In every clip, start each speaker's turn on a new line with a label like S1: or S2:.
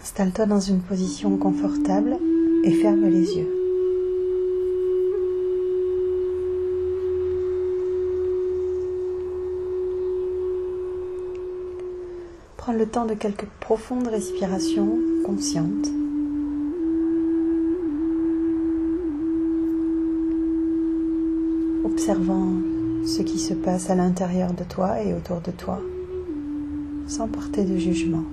S1: Installe-toi dans une position confortable et ferme les yeux. Prends le temps de quelques profondes respirations conscientes. Observant ce qui se passe à l'intérieur de toi et autour de toi, sans porter de jugement.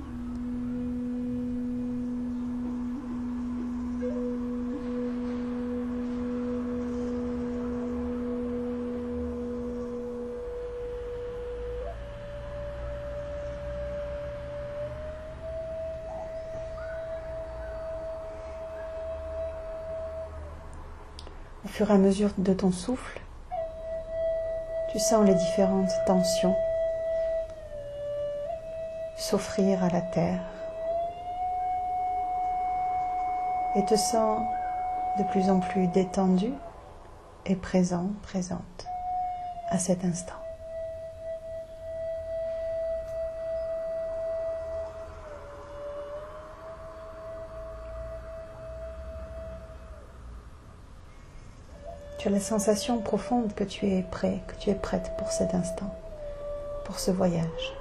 S1: Au fur et à mesure de ton souffle, tu sens les différentes tensions s'offrir à la terre et te sens de plus en plus détendu et présente à cet instant. Tu as la sensation profonde que tu es prêt, que tu es prête pour cet instant, pour ce voyage.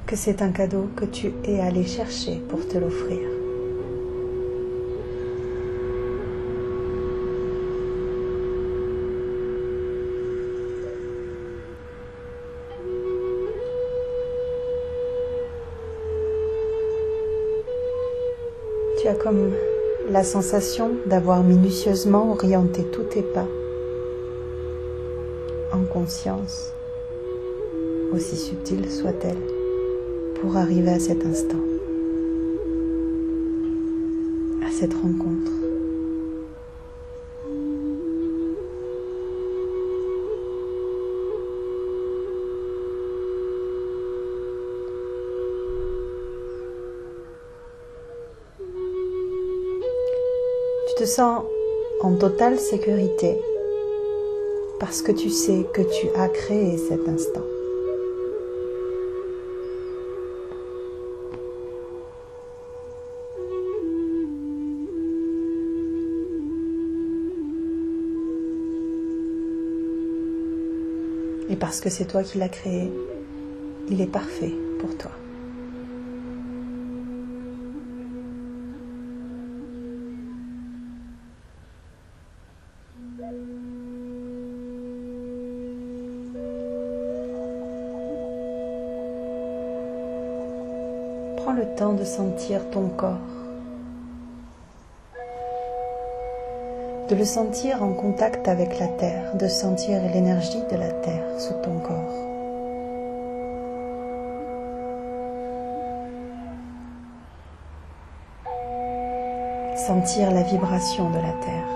S1: Que c'est un cadeau que tu es allé chercher pour te l'offrir. Tu as comme la sensation d'avoir minutieusement orienté tous tes pas en conscience, aussi subtile soit-elle, pour arriver à cet instant, à cette rencontre. Tu te sens en totale sécurité parce que tu sais que tu as créé cet instant. Et parce que c'est toi qui l'as créé, il est parfait pour toi. Prends le temps de sentir ton corps, de le sentir en contact avec la terre, de sentir l'énergie de la terre sous ton corps. Sentir la vibration de la terre.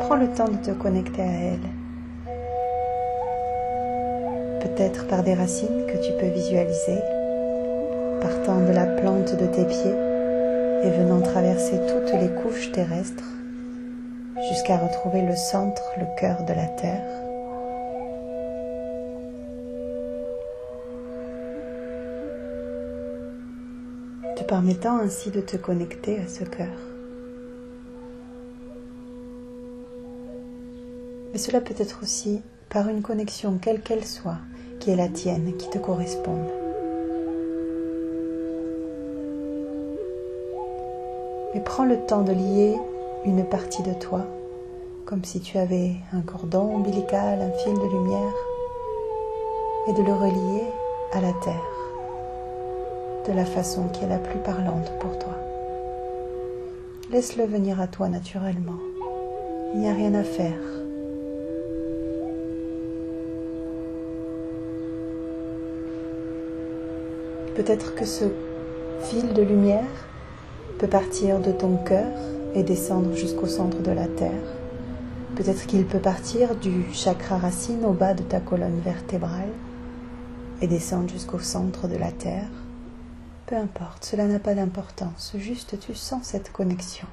S1: Prends le temps de te connecter à elle. Peut-être par des racines que tu peux visualiser, partant de la plante de tes pieds et venant traverser toutes les couches terrestres jusqu'à retrouver le centre, le cœur de la terre. Te permettant ainsi de te connecter à ce cœur. Mais cela peut être aussi par une connexion quelle qu'elle soit, qui est la tienne, qui te corresponde. Mais prends le temps de lier une partie de toi, comme si tu avais un cordon ombilical, un fil de lumière, et de le relier à la terre, de la façon qui est la plus parlante pour toi. Laisse-le venir à toi naturellement. Il n'y a rien à faire. Peut-être que ce fil de lumière peut partir de ton cœur et descendre jusqu'au centre de la terre, Peut-être qu'il peut partir du chakra racine au bas de ta colonne vertébrale et descendre jusqu'au centre de la terre. Peu importe, cela n'a pas d'importance, juste tu sens cette connexion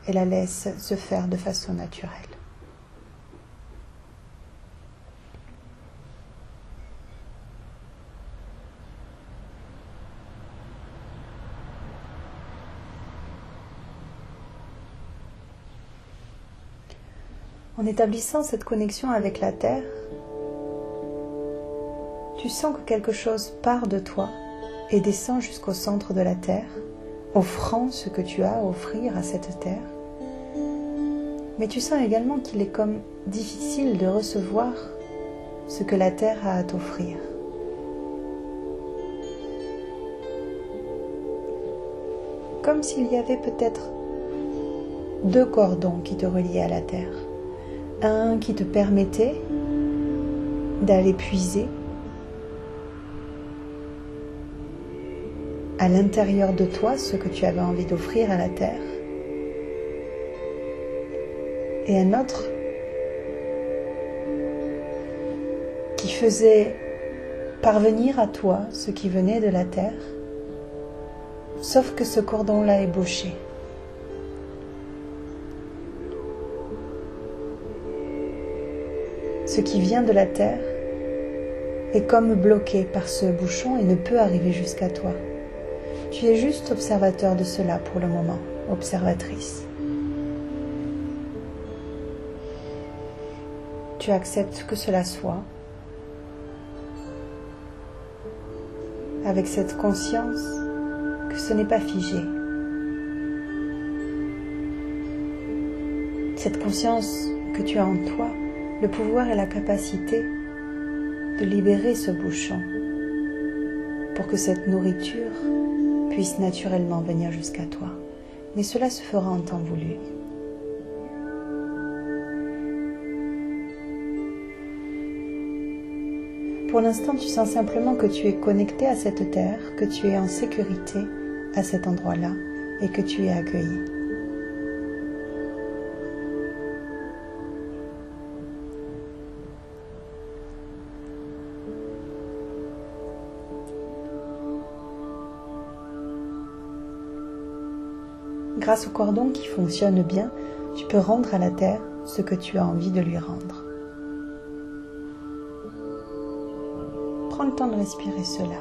S1: et la laisse se faire de façon naturelle. En établissant cette connexion avec la terre, tu sens que quelque chose part de toi et descend jusqu'au centre de la terre, offrant ce que tu as à offrir à cette terre. Mais tu sens également qu'il est comme difficile de recevoir ce que la terre a à t'offrir. Comme s'il y avait peut-être deux cordons qui te reliaient à la terre. Un qui te permettait d'aller puiser à l'intérieur de toi ce que tu avais envie d'offrir à la terre, et un autre qui faisait parvenir à toi ce qui venait de la terre, sauf que ce cordon-là est bouché. Ce qui vient de la terre est comme bloqué par ce bouchon et ne peut arriver jusqu'à toi. Tu es juste observateur de cela pour le moment, observatrice. Tu acceptes que cela soit, avec cette conscience que ce n'est pas figé. Cette conscience que tu as en toi, le pouvoir et la capacité de libérer ce bouchon pour que cette nourriture puisse naturellement venir jusqu'à toi. Mais cela se fera en temps voulu. Pour l'instant, tu sens simplement que tu es connecté à cette terre, que tu es en sécurité à cet endroit-là et que tu es accueilli. Grâce au cordon qui fonctionne bien, tu peux rendre à la terre ce que tu as envie de lui rendre. Prends le temps de respirer cela.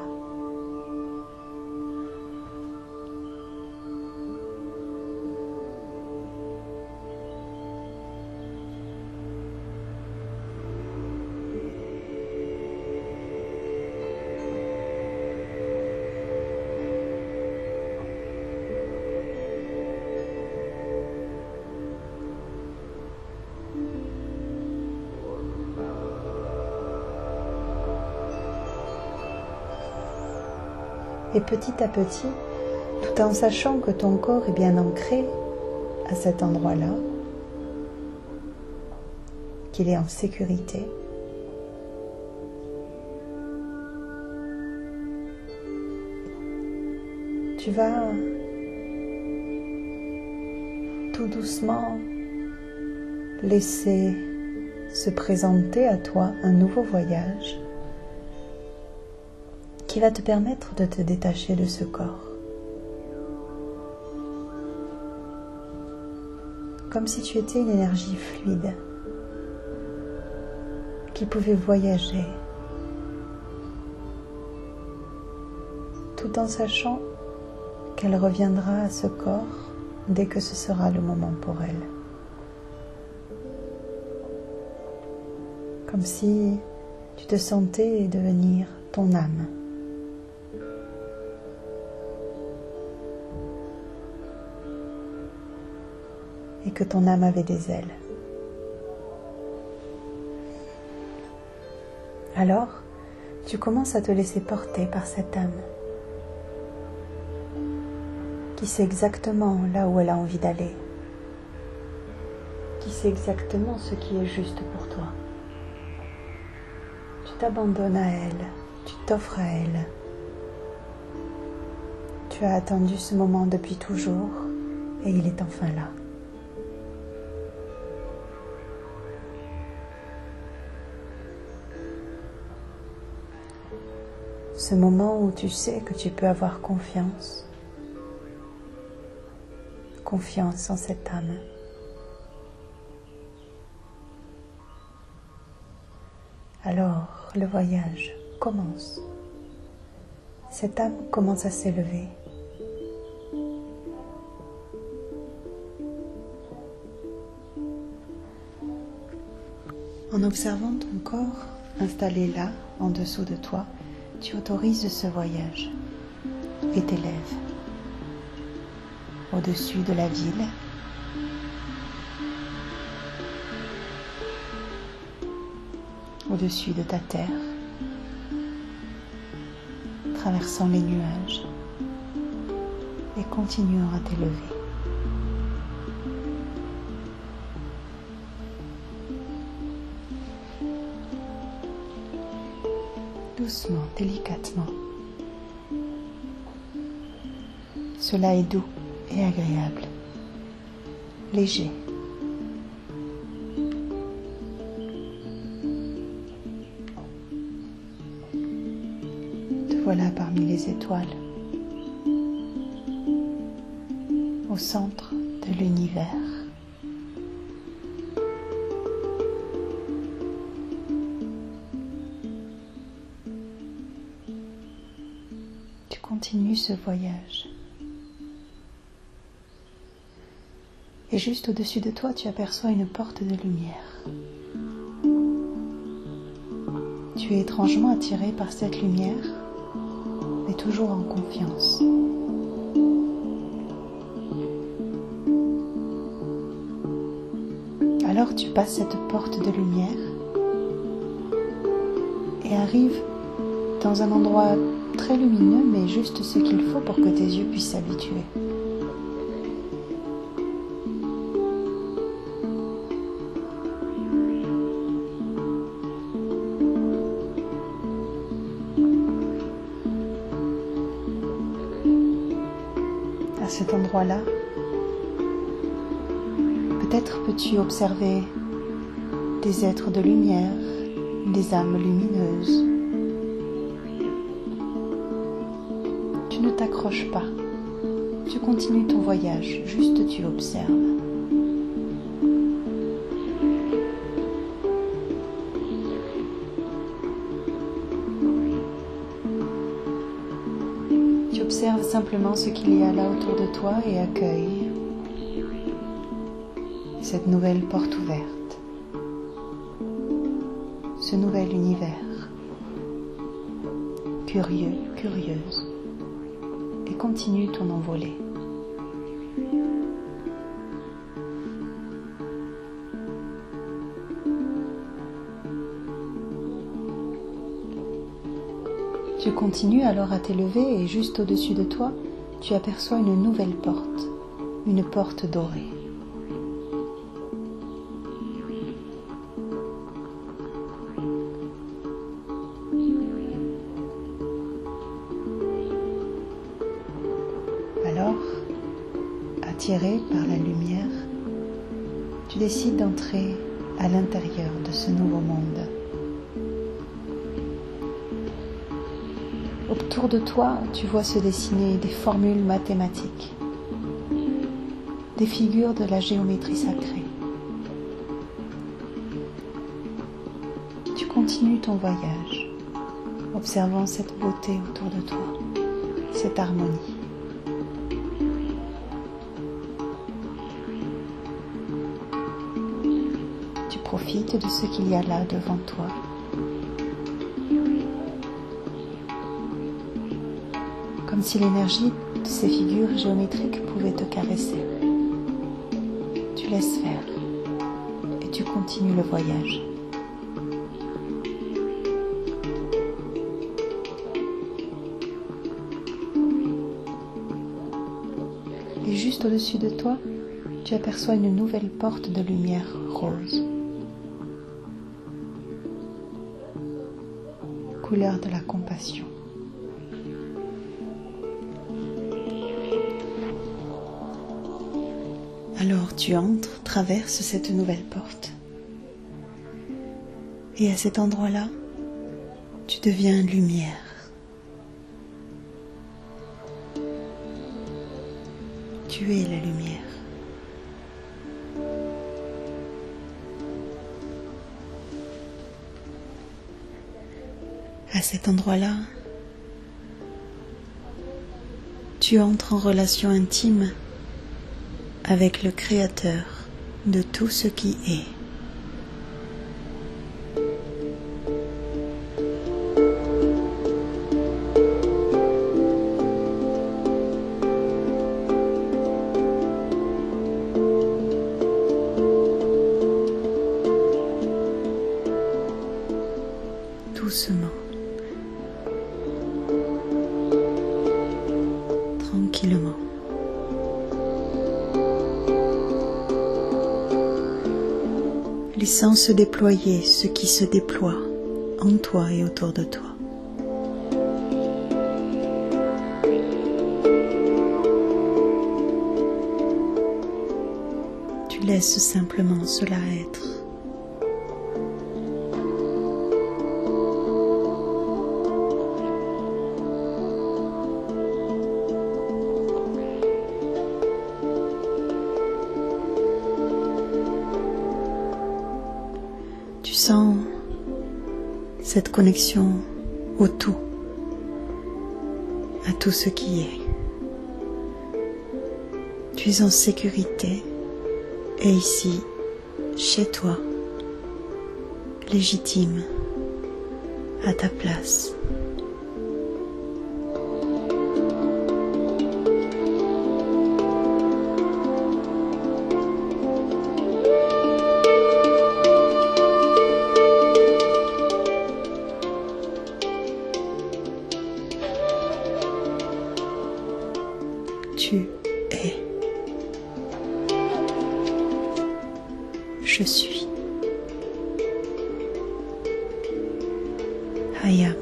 S1: Et petit à petit, tout en sachant que ton corps est bien ancré à cet endroit-là, qu'il est en sécurité, tu vas tout doucement laisser se présenter à toi un nouveau voyage qui va te permettre de te détacher de ce corps. Comme si tu étais une énergie fluide qui pouvait voyager tout en sachant qu'elle reviendra à ce corps dès que ce sera le moment pour elle. Comme si tu te sentais devenir ton âme. Et que ton âme avait des ailes. Alors, tu commences à te laisser porter par cette âme qui sait exactement là où elle a envie d'aller, qui sait exactement ce qui est juste pour toi. Tu t'abandonnes à elle, tu t'offres à elle. Tu as attendu ce moment depuis toujours et il est enfin là. ce moment où tu sais que tu peux avoir confiance en cette âme. Alors, le voyage commence. Cette âme commence à s'élever. En observant ton corps installé là, en dessous de toi, tu autorises ce voyage et t'élèves au-dessus de la ville, au-dessus de ta terre, traversant les nuages et continuant à t'élever. Doucement, délicatement. Cela est doux et agréable, léger. Te voilà parmi les étoiles, au centre de l'univers. Tu continues ce voyage. Et juste au-dessus de toi, tu aperçois une porte de lumière. Tu es étrangement attiré par cette lumière, mais toujours en confiance. Alors tu passes cette porte de lumière et arrives dans un endroit très lumineux, mais juste ce qu'il faut pour que tes yeux puissent s'habituer. À cet endroit-là, peut-être peux-tu observer des êtres de lumière, des âmes lumineuses. Tu ne t'accroches pas, tu continues ton voyage, juste tu observes. Tu observes simplement ce qu'il y a là autour de toi et accueilles cette nouvelle porte ouverte, ce nouvel univers, curieux, curieuse, et continue ton envolée. Tu continues alors à t'élever et juste au-dessus de toi, tu aperçois une nouvelle porte, une porte dorée. Alors, attiré par la lumière, tu décides d'entrer à l'intérieur de ce nouveau monde. Autour de toi, tu vois se dessiner des formules mathématiques, des figures de la géométrie sacrée. Tu continues ton voyage, observant cette beauté autour de toi, cette harmonie. Tu profites de ce qu'il y a là devant toi. Comme si l'énergie de ces figures géométriques pouvait te caresser. Tu laisses faire et tu continues le voyage. Et juste au-dessus de toi, tu aperçois une nouvelle porte de lumière rose, couleur de la compassion. Alors tu entres, traverses cette nouvelle porte. Et à cet endroit-là, tu deviens lumière, Tu es la lumière. À cet endroit-là, tu entres en relation intime avec le Créateur de tout ce qui est. Doucement, tranquillement. Laissant se déployer ce qui se déploie en toi et autour de toi. Tu laisses simplement cela être. Tu sens cette connexion au tout, à tout ce qui est. Tu es en sécurité et ici, chez toi, légitime, à ta place. Tu es. Je suis. I am.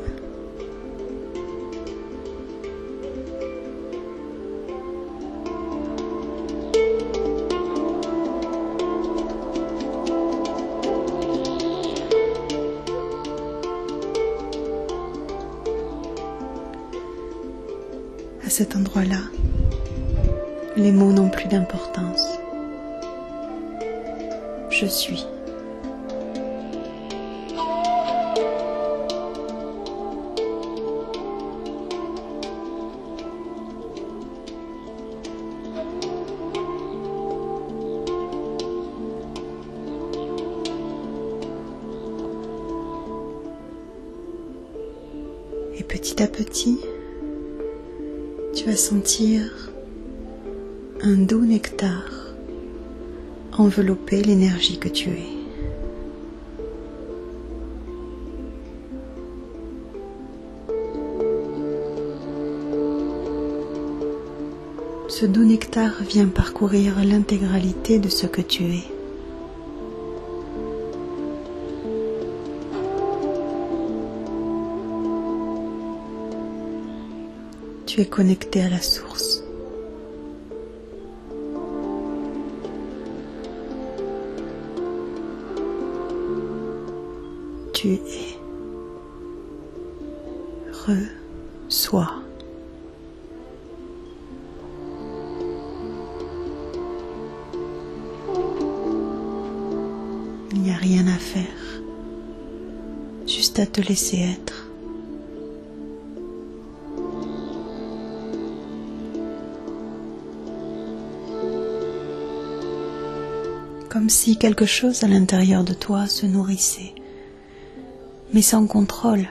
S1: À cet endroit-là, les mots n'ont plus d'importance. Je suis. Et petit à petit, tu vas sentir un doux nectar envelopper l'énergie que tu es. Ce doux nectar vient parcourir l'intégralité de ce que tu es. Tu es connecté à la source. Tu es. Reçois. Il n'y a rien à faire, juste à te laisser être. Comme si quelque chose à l'intérieur de toi se nourrissait, mais sans contrôle.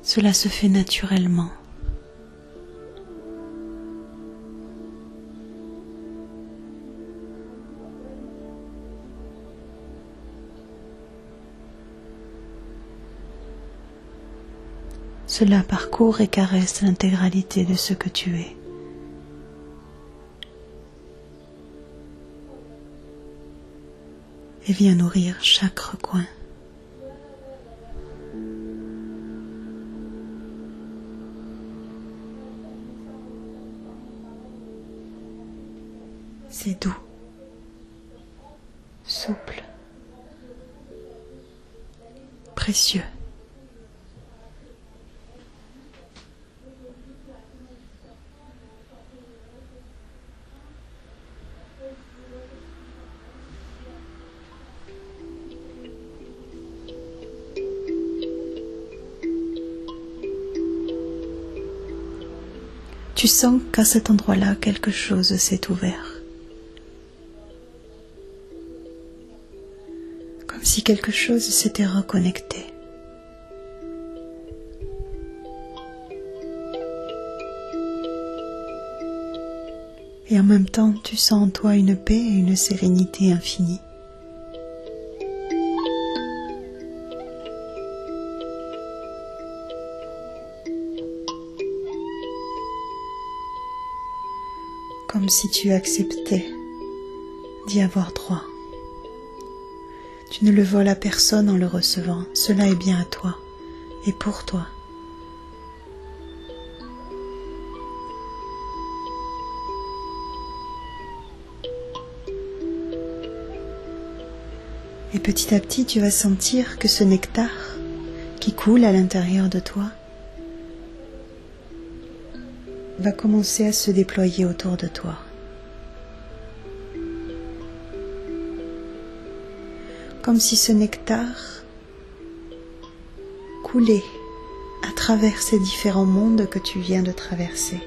S1: Cela se fait naturellement. Cela parcourt et caresse l'intégralité de ce que tu es. Et vient nourrir chaque recoin. C'est doux, souple, précieux. Tu sens qu'à cet endroit-là, quelque chose s'est ouvert. Comme si quelque chose s'était reconnecté. Et en même temps, tu sens en toi une paix et une sérénité infinie. Comme si tu acceptais d'y avoir droit. Tu ne le voles à personne en le recevant. Cela est bien à toi et pour toi. Et petit à petit, tu vas sentir que ce nectar qui coule à l'intérieur de toi va commencer à se déployer autour de toi. Comme si ce nectar coulait à travers ces différents mondes que tu viens de traverser,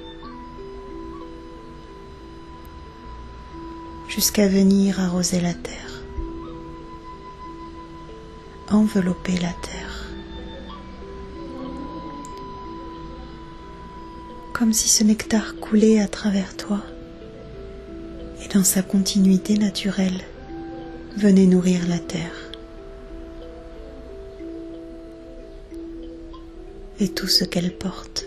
S1: jusqu'à venir arroser la terre, envelopper la terre. Comme si ce nectar coulait à travers toi et dans sa continuité naturelle venait nourrir la terre et tout ce qu'elle porte.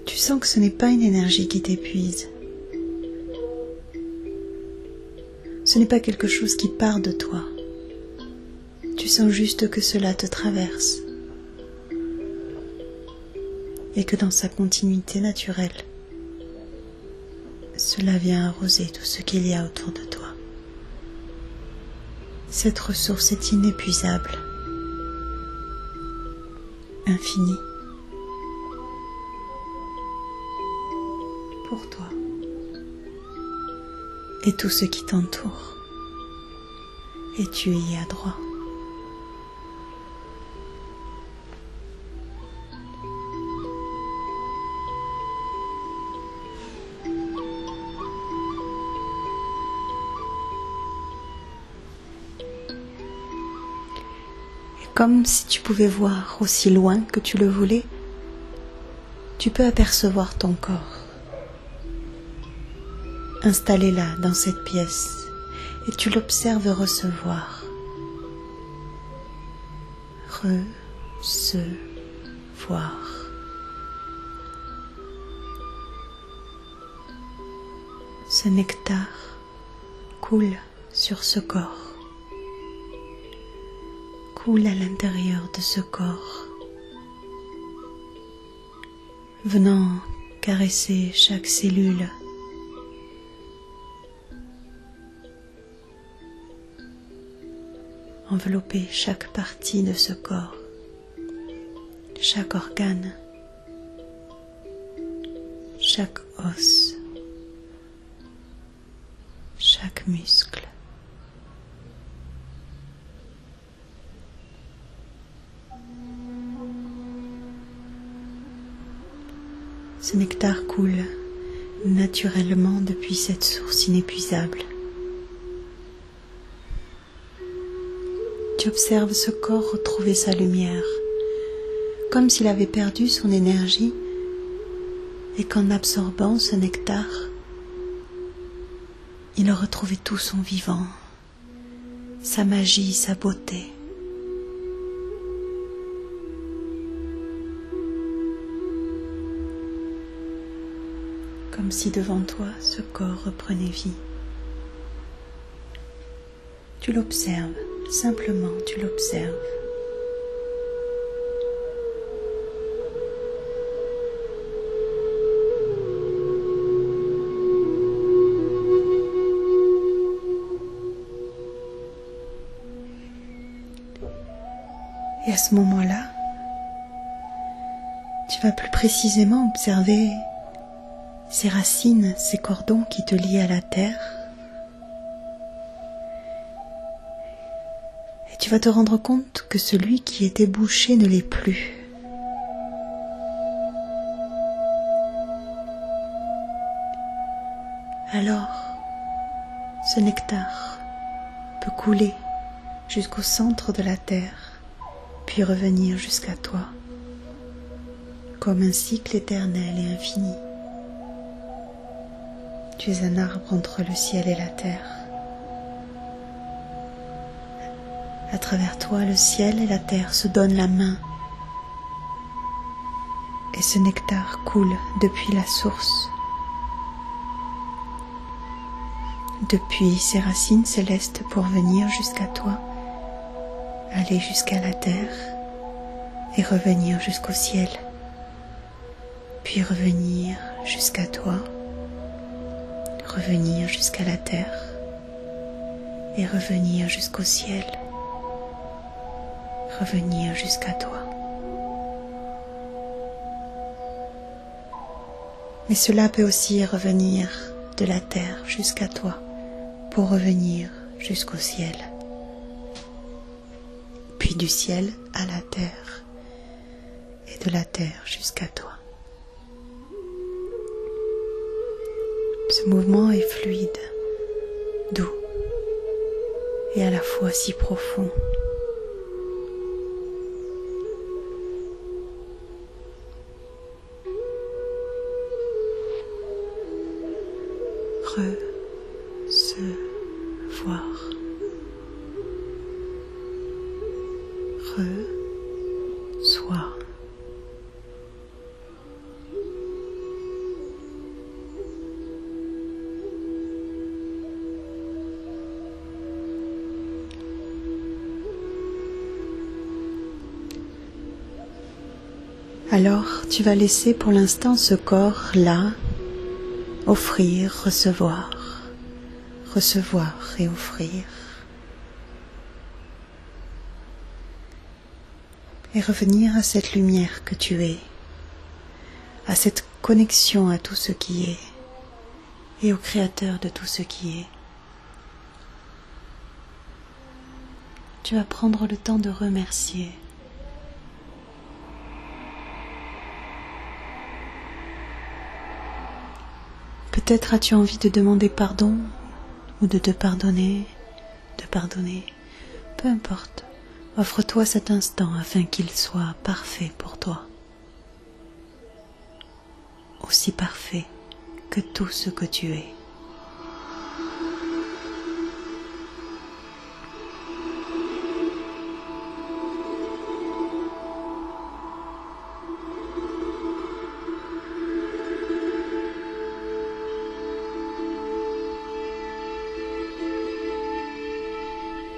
S1: Tu sens que ce n'est pas une énergie qui t'épuise. Ce n'est pas quelque chose qui part de toi. Tu sens juste que cela te traverse. Et que dans sa continuité naturelle, cela vient arroser tout ce qu'il y a autour de toi. Cette ressource est inépuisable, infinie, pour toi et tout ce qui t'entoure, et tu y as droit. Comme si tu pouvais voir aussi loin que tu le voulais, tu peux apercevoir ton corps. Installé là, dans cette pièce, et tu l'observes recevoir. Recevoir. Ce nectar coule sur ce corps. Coule à l'intérieur de ce corps, venant caresser chaque cellule, envelopper chaque partie de ce corps, chaque organe, chaque os, chaque muscle. Ce nectar coule naturellement depuis cette source inépuisable. Tu observes ce corps retrouver sa lumière, comme s'il avait perdu son énergie et qu'en absorbant ce nectar, il retrouvait tout son vivant, sa magie, sa beauté. Comme si devant toi, ce corps reprenait vie. Tu l'observes, simplement tu l'observes. Et à ce moment-là, tu vas plus précisément observer ces racines, ces cordons qui te lient à la terre. Et tu vas te rendre compte que celui qui était bouché ne l'est plus. Alors, ce nectar peut couler jusqu'au centre de la terre, puis revenir jusqu'à toi, comme un cycle éternel et infini. Tu es un arbre entre le ciel et la terre. À travers toi, le ciel et la terre se donnent la main. Et ce nectar coule depuis la source, depuis ses racines célestes pour venir jusqu'à toi, aller jusqu'à la terre et revenir jusqu'au ciel, puis revenir jusqu'à toi, revenir jusqu'à la terre et revenir jusqu'au ciel, revenir jusqu'à toi. Mais cela peut aussi revenir de la terre jusqu'à toi pour revenir jusqu'au ciel, puis du ciel à la terre et de la terre jusqu'à toi. Ce mouvement est fluide, doux et à la fois si profond. Recevoir. Reçois. Alors, tu vas laisser pour l'instant ce corps-là offrir, recevoir, recevoir et offrir. Et revenir à cette lumière que tu es, à cette connexion à tout ce qui est et au Créateur de tout ce qui est. Tu vas prendre le temps de remercier. Peut-être as-tu envie de demander pardon ou de te pardonner, de pardonner. Peu importe, offre-toi cet instant afin qu'il soit parfait pour toi. Aussi parfait que tout ce que tu es.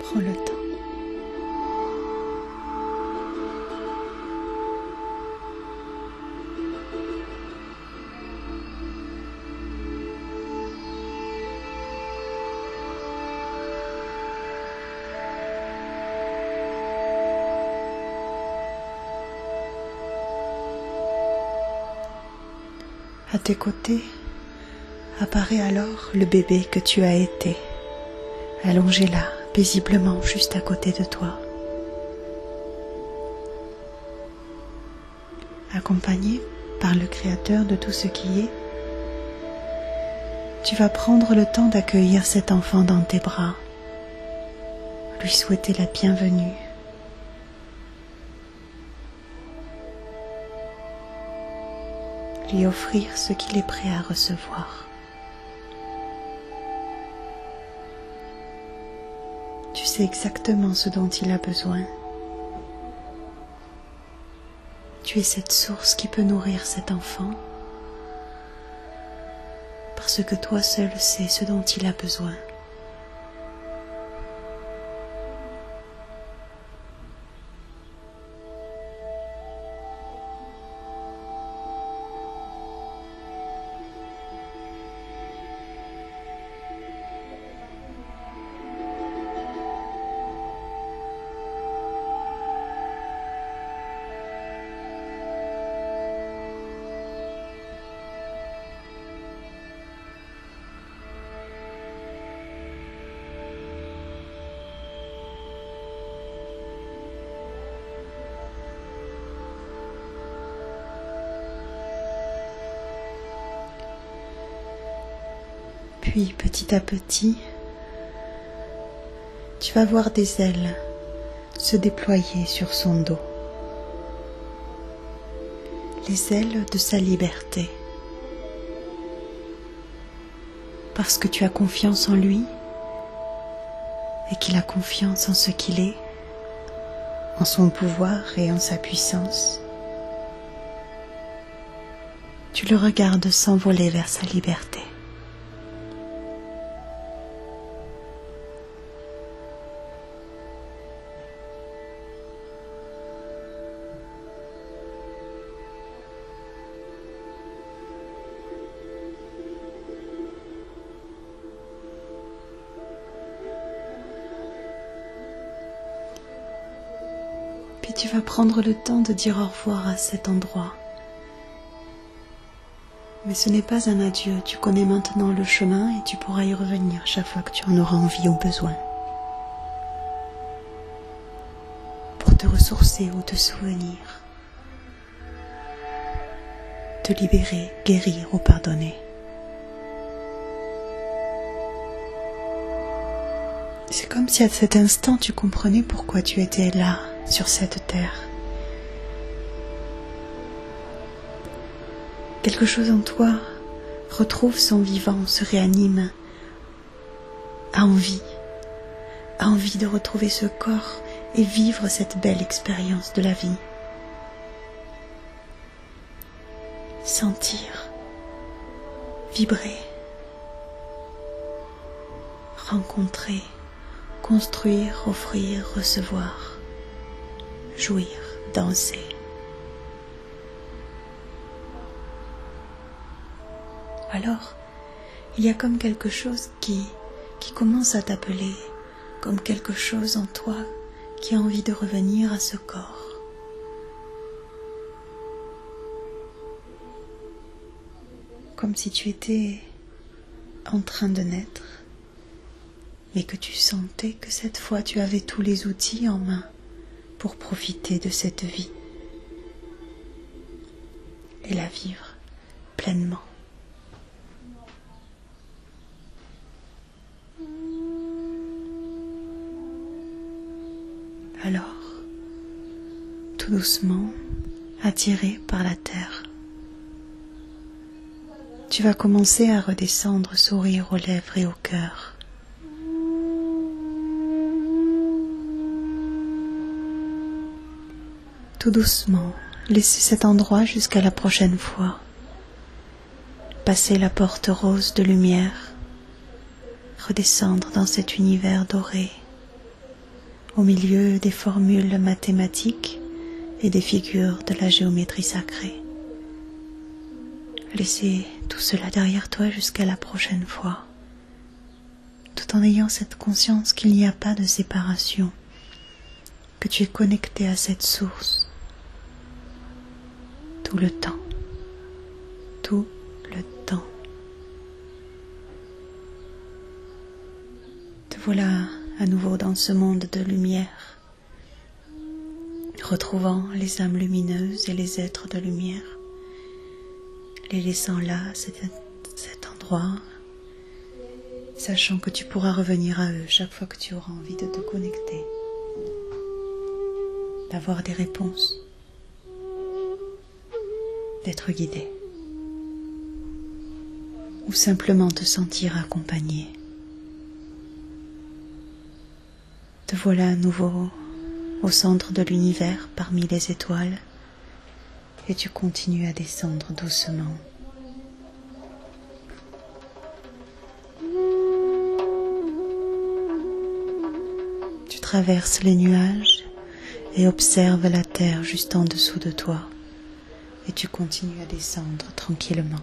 S1: Prends le temps. À tes côtés apparaît alors le bébé que tu as été, allongé là, paisiblement juste à côté de toi. Accompagné par le Créateur de tout ce qui est, tu vas prendre le temps d'accueillir cet enfant dans tes bras, lui souhaiter la bienvenue. Lui offrir ce qu'il est prêt à recevoir. Tu sais exactement ce dont il a besoin. Tu es cette source qui peut nourrir cet enfant, parce que toi seul sais ce dont il a besoin. Puis petit à petit, tu vas voir des ailes se déployer sur son dos. Les ailes de sa liberté. Parce que tu as confiance en lui et qu'il a confiance en ce qu'il est, en son pouvoir et en sa puissance. Tu le regardes s'envoler vers sa liberté. Puis tu vas prendre le temps de dire au revoir à cet endroit. Mais ce n'est pas un adieu, tu connais maintenant le chemin et tu pourras y revenir chaque fois que tu en auras envie ou besoin. Pour te ressourcer ou te souvenir. Te libérer, guérir ou pardonner. C'est comme si à cet instant tu comprenais pourquoi tu étais là, sur cette terre. Quelque chose en toi retrouve son vivant, se réanime, a envie de retrouver ce corps et vivre cette belle expérience de la vie. Sentir, vibrer, rencontrer, construire, offrir, recevoir, jouir, danser. Alors, il y a comme quelque chose qui commence à t'appeler, comme quelque chose en toi qui a envie de revenir à ce corps. Comme si tu étais en train de naître, mais que tu sentais que cette fois tu avais tous les outils en main pour profiter de cette vie et la vivre pleinement. Alors, tout doucement, attiré par la terre, tu vas commencer à redescendre, sourire aux lèvres et au cœur. Tout doucement, laissez cet endroit jusqu'à la prochaine fois. Passez la porte rose de lumière, redescendre dans cet univers doré, au milieu des formules mathématiques et des figures de la géométrie sacrée. Laissez tout cela derrière toi jusqu'à la prochaine fois, tout en ayant cette conscience qu'il n'y a pas de séparation, que tu es connecté à cette source tout le temps, tout le temps. Te voilà à nouveau dans ce monde de lumière, retrouvant les âmes lumineuses et les êtres de lumière, les laissant là, cet endroit, sachant que tu pourras revenir à eux chaque fois que tu auras envie de te connecter, d'avoir des réponses, d'être guidé, ou simplement te sentir accompagné. Te voilà à nouveau au centre de l'univers parmi les étoiles et tu continues à descendre doucement. Tu traverses les nuages et observes la terre juste en dessous de toi et tu continues à descendre tranquillement.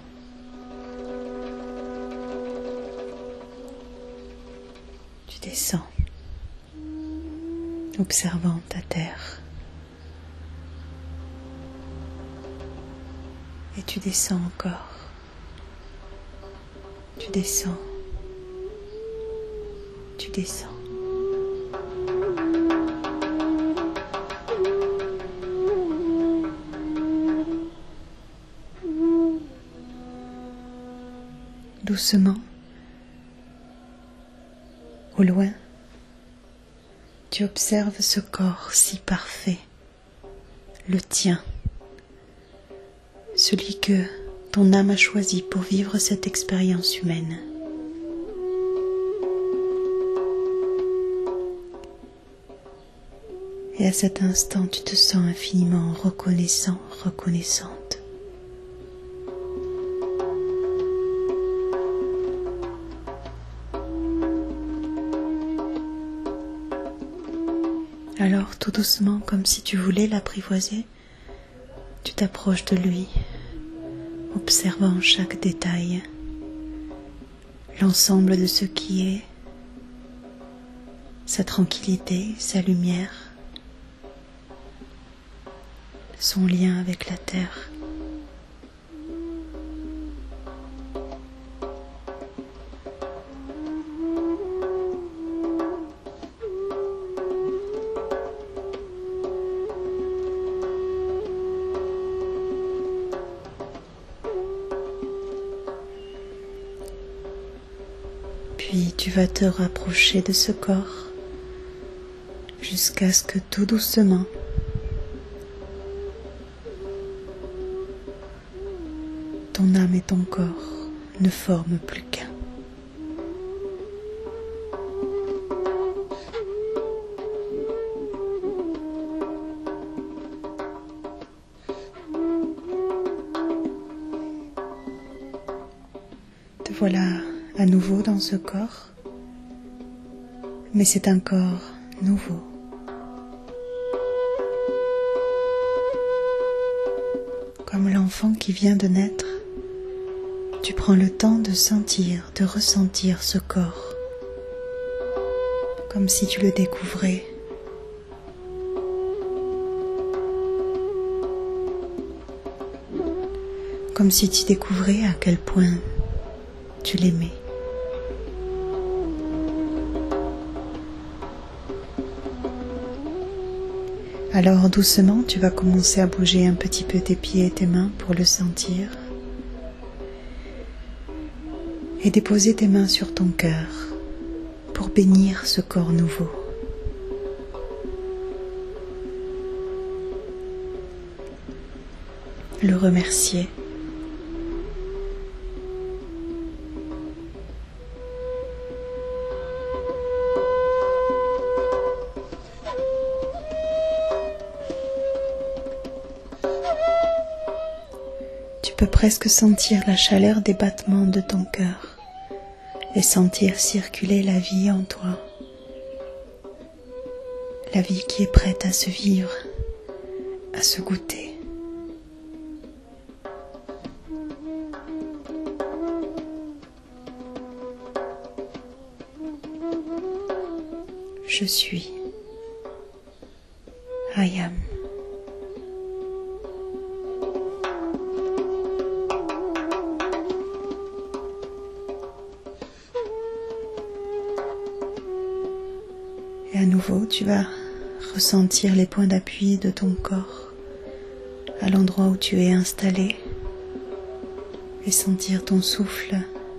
S1: Tu descends, observant ta terre. Et tu descends encore. Tu descends. Tu descends. Doucement, Au loin, tu observes ce corps si parfait, le tien, celui que ton âme a choisi pour vivre cette expérience humaine. Et à cet instant, tu te sens infiniment reconnaissant, reconnaissante. Alors, tout doucement, comme si tu voulais l'apprivoiser, tu t'approches de lui, observant chaque détail, l'ensemble de ce qui est, sa tranquillité, sa lumière, son lien avec la terre. Puis tu vas te rapprocher de ce corps jusqu'à ce que tout doucement ton âme et ton corps ne forment plus qu'un. Te voilà à nouveau dans ce corps, mais c'est un corps nouveau. Comme l'enfant qui vient de naître, tu prends le temps de sentir, de ressentir ce corps, comme si tu le découvrais. Comme si tu découvrais à quel point tu l'aimais. Alors doucement, tu vas commencer à bouger un petit peu tes pieds et tes mains pour le sentir. Et déposer tes mains sur ton cœur pour bénir ce corps nouveau. Le remercier. Tu peux presque sentir la chaleur des battements de ton cœur et sentir circuler la vie en toi. La vie qui est prête à se vivre, à se goûter. Je suis. I am. Et à nouveau, tu vas ressentir les points d'appui de ton corps à l'endroit où tu es installé et sentir ton souffle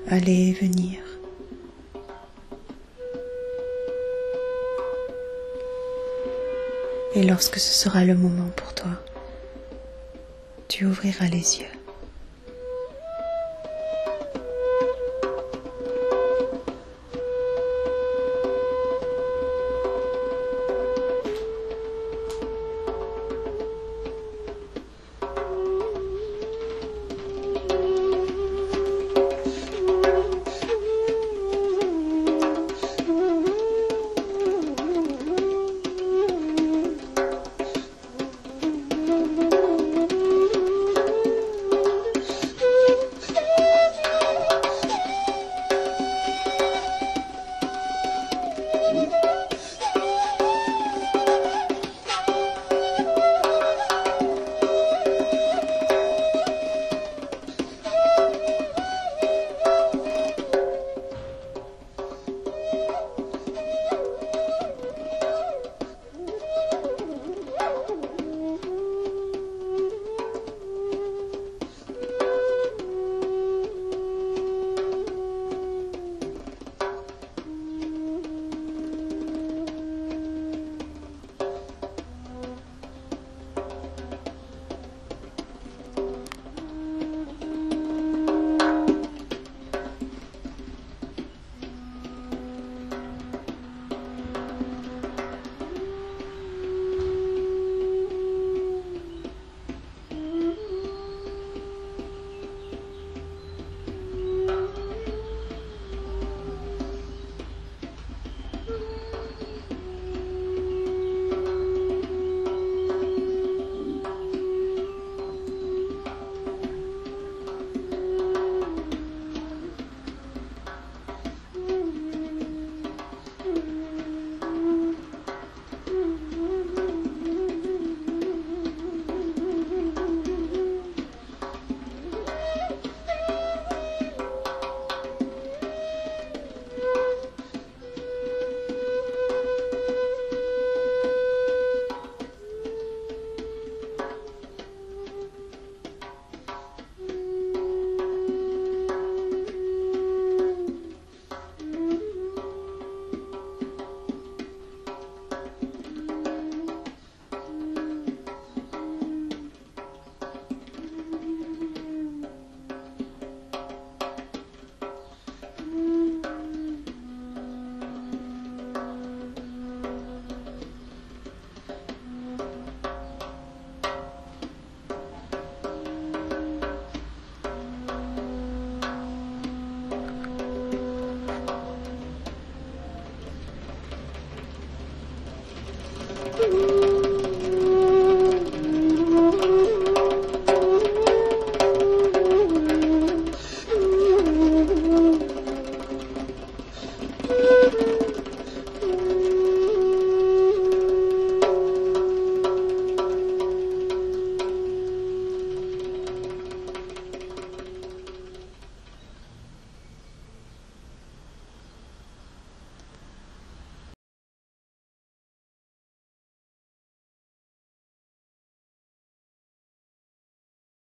S1: aller et venir. Et lorsque ce sera le moment pour toi, tu ouvriras les yeux.